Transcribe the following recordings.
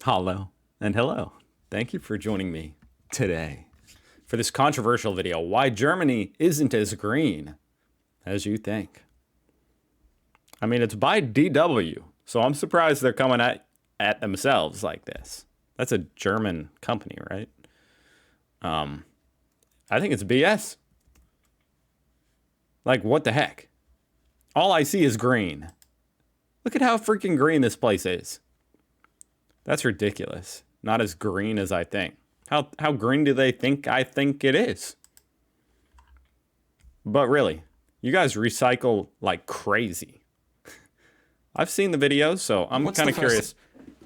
Hello and hello. Thank you for joining me today for this controversial video, why Germany isn't as green as you think. I mean, it's by DW, so I'm surprised they're coming at themselves like this. That's a German company, right? I think it's BS. Like, what the heck? All I see is green. Look at how freaking green this place is. That's ridiculous. Not as green as I think. How green do they think I think it is? But really, you guys recycle like crazy. I've seen the videos, so I'm kind of curious.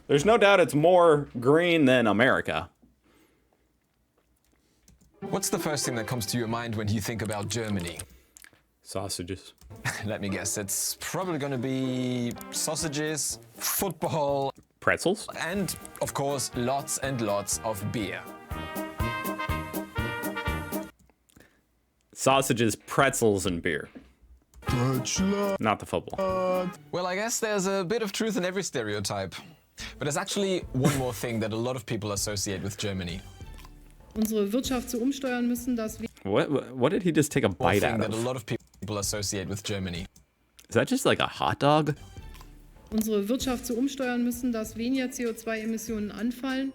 There's no doubt it's more green than America. What's the first thing that comes to your mind when you think about Germany? Sausages. Let me guess, it's probably going to be sausages, football, Pretzels? and, of course, lots and lots of beer. Sausages, pretzels, and beer. Not the football. Well, I guess there's a bit of truth in every stereotype. But there's actually one more thing that a lot of people associate with Germany. Unsere Wirtschaft so umsteuern müssen, dass wir What did he just take a bite out That a of? lot of people associate with Germany. Is that just like a hot dog? unsere Wirtschaft so umsteuern müssen, dass weniger CO2-Emissionen anfallen.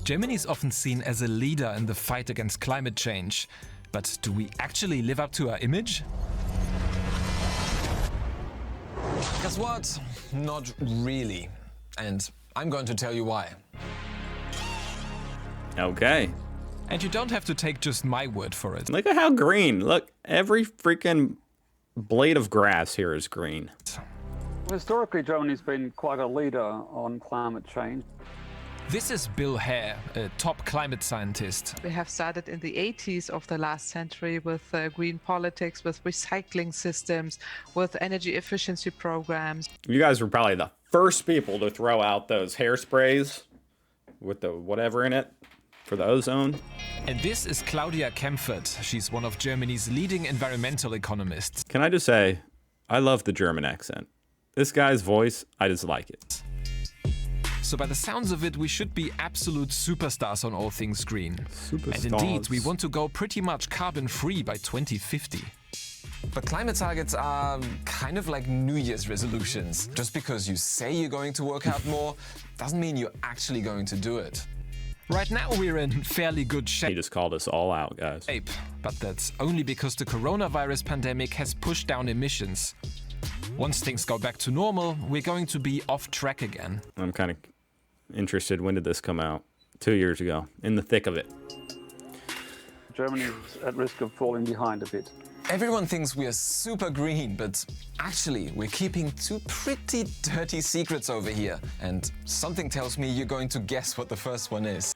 Germany is often seen as a leader in the fight against climate change. But do we actually live up to our image? Guess what? Not really. And I'm going to tell you why. Okay. And you don't have to take just my word for it. Look at how green. Look, every freaking blade of grass here is green. Historically, Germany's been quite a leader on climate change. This is Bill Hare, a top climate scientist. We have started in the 80s of the last century with green politics, with recycling systems, with energy efficiency programs. You guys were probably the first people to throw out those hairsprays with the whatever in it for the ozone. And this is Claudia Kempfert. She's one of Germany's leading environmental economists. Can I just say, I love the German accent. This guy's voice, I just like it. So by the sounds of it, we should be absolute superstars on all things green. And indeed, we want to go pretty much carbon-free by 2050. But climate targets are kind of like New Year's resolutions. Just because you say you're going to work out more, doesn't mean you're actually going to do it. Right now, we're in fairly good He shape. just called us all out, guys. But that's only because the coronavirus pandemic has pushed down emissions. Once things go back to normal, we're going to be off track again. I'm kind of interested. When did this come out? 2 years ago, in the thick of it. Germany's at risk of falling behind a bit. Everyone thinks we are super green, but actually we're keeping two pretty dirty secrets over here. And something tells me you're going to guess what the first one is.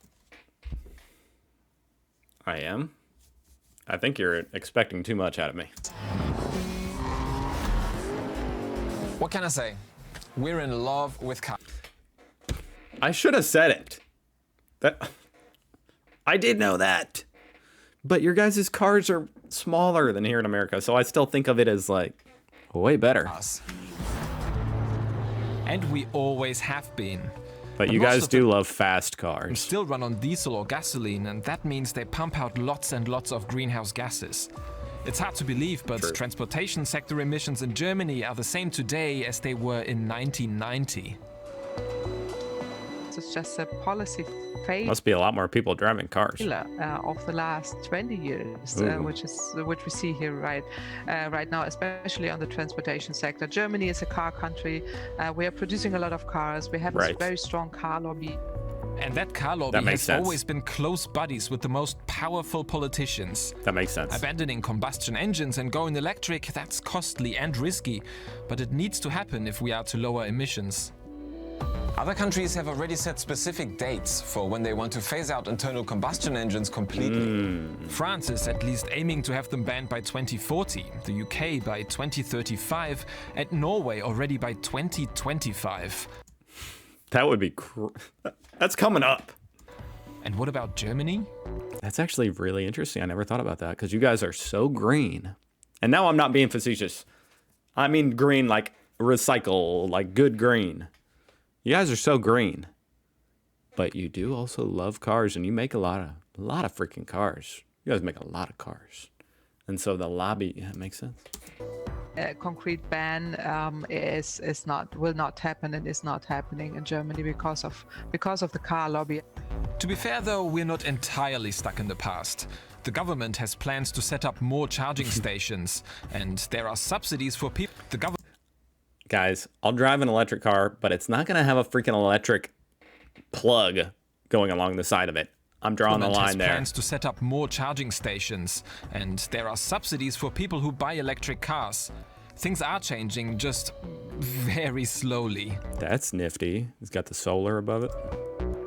I am. I think you're expecting too much out of me. What can I say? We're in love with cars. I should have said it. I did know that. But your guys' cars are smaller than here in America, so I still think of it as like way better. And we always have been. But you most guys of do love fast cars. Still run on diesel or gasoline, and that means they pump out lots and lots of greenhouse gases. It's hard to believe, but True. transportation sector emissions in Germany are the same today as they were in 1990. It's just a policy failure Must be a lot more people driving cars. of the last 20 years, Ooh. which we see here right now, especially on the transportation sector. Germany is a car country. We are producing a lot of cars. We have a Right. very strong car lobby. And that car lobby That makes has sense. always been close buddies with the most powerful politicians. That makes sense. Abandoning combustion engines and going electric, that's costly and risky, but it needs to happen if we are to lower emissions. Other countries have already set specific dates for when they want to phase out internal combustion engines completely. France is at least aiming to have them banned by 2040, the UK by 2035, and Norway already by 2025. That would be that's coming up. And what about Germany? That's actually really interesting. I never thought about that because you guys are so green. And now I'm not being facetious. I mean green like recycle, like good green. You guys are so green. But you do also love cars, and you make a lot of freaking cars. You guys make a lot of cars. And so the lobby, yeah, makes sense. A concrete ban will not happen and is not happening in Germany because of the car lobby. To be fair though, we're not entirely stuck in the past. The government has plans to set up more charging stations, and there are subsidies for people. Guys, I'll drive an electric car, but it's not going to have a freaking electric plug going along the side of it. I'm drawing the line there. Plans to set up more charging stations, and there are subsidies for people who buy electric cars. Things are changing, just very slowly. That's nifty. It's got the solar above it.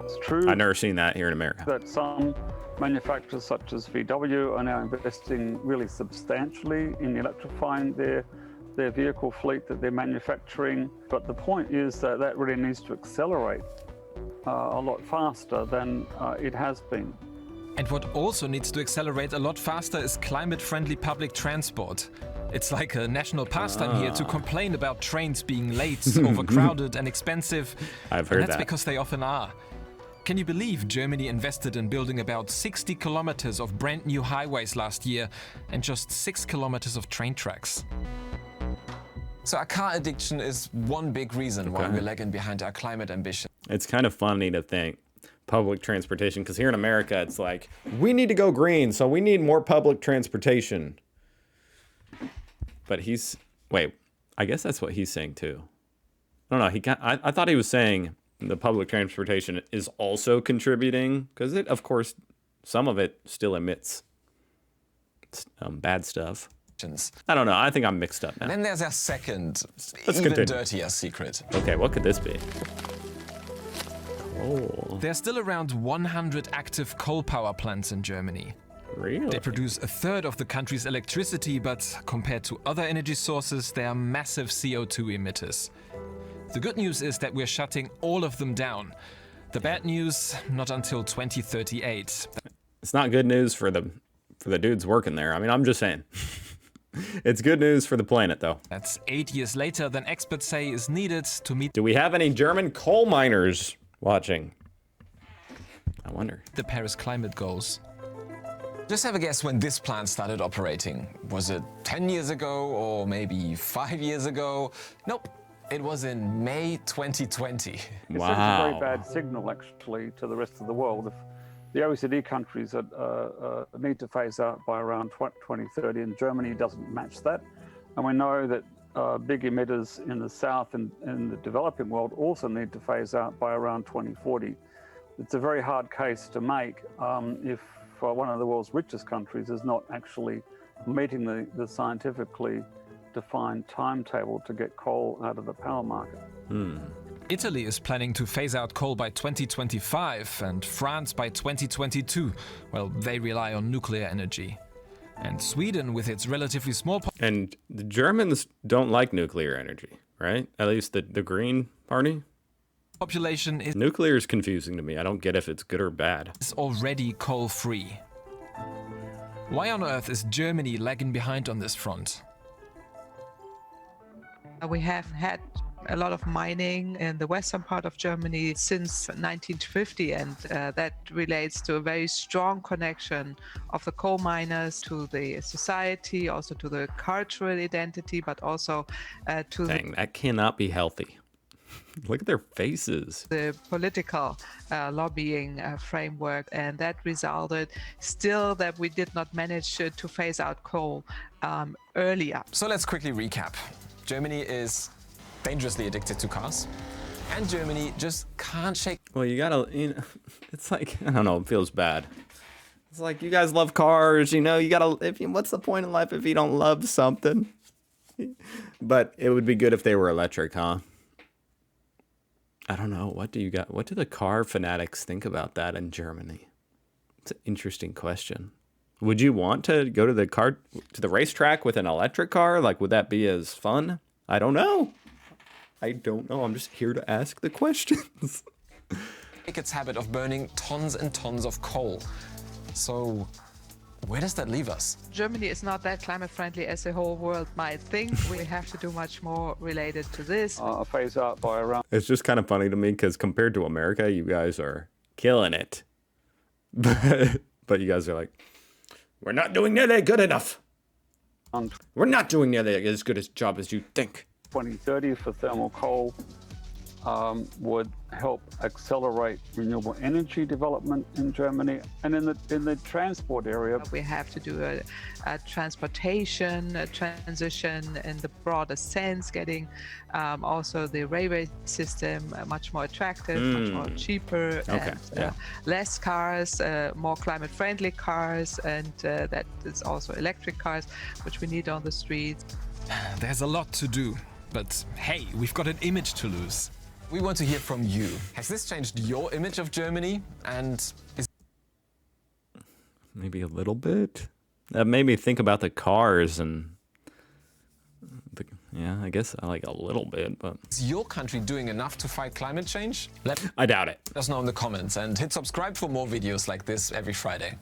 It's true. I've never seen that here in America. That some manufacturers such as VW are now investing really substantially in electrifying their vehicle fleet that they're manufacturing. But the point is that that really needs to accelerate a lot faster than it has been. And what also needs to accelerate a lot faster is climate-friendly public transport. It's like a national pastime here to complain about trains being late, overcrowded and expensive. I've heard and that's that. because they often are. Can you believe Germany invested in building about 60 kilometers of brand new highways last year and just 6 kilometers of train tracks? So our car addiction is one big reason why we're lagging behind our climate ambition. It's kind of funny to think public transportation, because here in America, it's like, we need to go green, so we need more public transportation. But wait, I guess that's what he's saying too. I don't know. I thought he was saying the public transportation is also contributing, because it, of course, some of it still emits bad stuff. I don't know. I think I'm mixed up now. Then there's our second, Let's even continue. dirtier secret. Okay, what could this be? Oh, There's still around 100 active coal power plants in Germany. really? They produce a third of the country's electricity, but compared to other energy sources, they are massive CO2 emitters. The good news is that we're shutting all of them down. The bad news, not until 2038. It's not good news for the dudes working there. I mean, I'm just saying. It's good news for the planet, though. That's 8 years later than experts say is needed to meet Do we have any German coal miners watching? I wonder. the Paris climate goals. Just have a guess when this plant started operating. Was it 10 years ago or maybe 5 years ago? Nope. It was in May 2020. It sends a Wow. very bad signal, actually, to the rest of the world. If the OECD countries need to phase out by around 2030, and Germany doesn't match that. And we know that big emitters in the south and in the developing world also need to phase out by around 2040. It's a very hard case to make if one of the world's richest countries is not actually meeting the scientifically defined timetable to get coal out of the power market. Italy is planning to phase out coal by 2025 and France by 2022. Well, they rely on nuclear energy. And Sweden, with its relatively small And the Germans don't like nuclear energy, right? At least the Green Party. population, is Nuclear is confusing to me. I don't get if it's good or bad. already coal-free. Why on earth is Germany lagging behind on this front? We have had a lot of mining in the western part of Germany since 1950, and that relates to a very strong connection of the coal miners to the society, also to the cultural identity, but also to Dang, that cannot be healthy. Look at their faces. the political lobbying framework, and that resulted still that we did not manage to phase out coal earlier. So let's quickly recap. Germany is dangerously addicted to cars, and Germany just can't shake Well, you gotta, it's like, I don't know, it feels bad. It's like, you guys love cars, you gotta, what's the point in life if you don't love something? But it would be good if they were electric, huh? I don't know. What do the car fanatics think about that in Germany? It's an interesting question. Would you want to go to the racetrack with an electric car? Like, would that be as fun? I don't know. I'm just here to ask the questions. its habit of burning tons and tons of coal. So where does that leave us? Germany is not that climate friendly as the whole world might think. We have to do much more related to this. Phase out by around It's just kind of funny to me because compared to America, you guys are killing it. But you guys are like, we're not doing nearly good enough. We're not doing nearly as good a job as you think. 2030 for thermal coal would help accelerate renewable energy development in Germany, and in the transport area. We have to do a transportation transition in the broader sense, getting also the railway system much more attractive, much more cheaper, and less cars, more climate-friendly cars, and that is also electric cars, which we need on the streets. There's a lot to do, but hey, we've got an image to lose. We want to hear from you. Has this changed your image of Germany? And is Maybe a little bit. That made me think about the cars and yeah, I guess I like a little bit, but your country doing enough to fight climate change? I doubt it. Let us know in the comments and hit subscribe for more videos like this every Friday.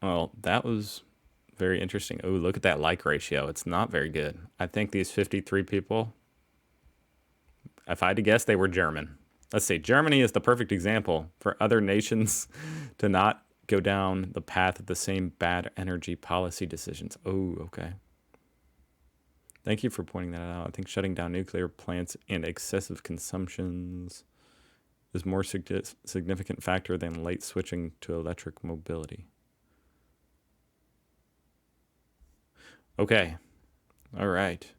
Well, that was very interesting. Oh, look at that like ratio. It's not very good. I think these 53 people, if I had to guess, they were German. Let's see. Germany is the perfect example for other nations to not go down the path of the same bad energy policy decisions. Oh, okay. Thank you for pointing that out. I think shutting down nuclear plants and excessive consumptions is more significant factor than late switching to electric mobility. Okay. All right.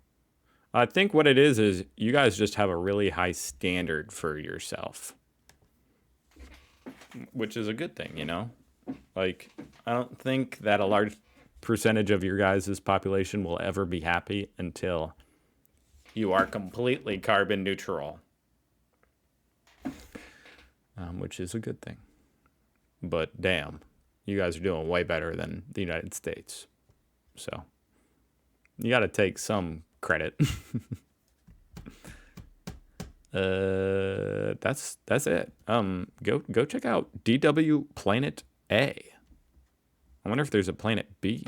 I think what it is you guys just have a really high standard for yourself, which is a good thing, you know? Like, I don't think that a large percentage of your guys' population will ever be happy until you are completely carbon neutral, which is a good thing. But damn, you guys are doing way better than the United States. So you got to take some credit. That's it. Go check out DW Planet A. I wonder if there's a Planet B.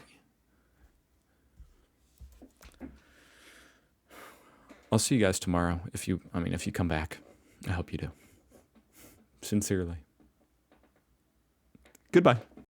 I'll see you guys tomorrow if you come back. I hope you do. Sincerely. Goodbye.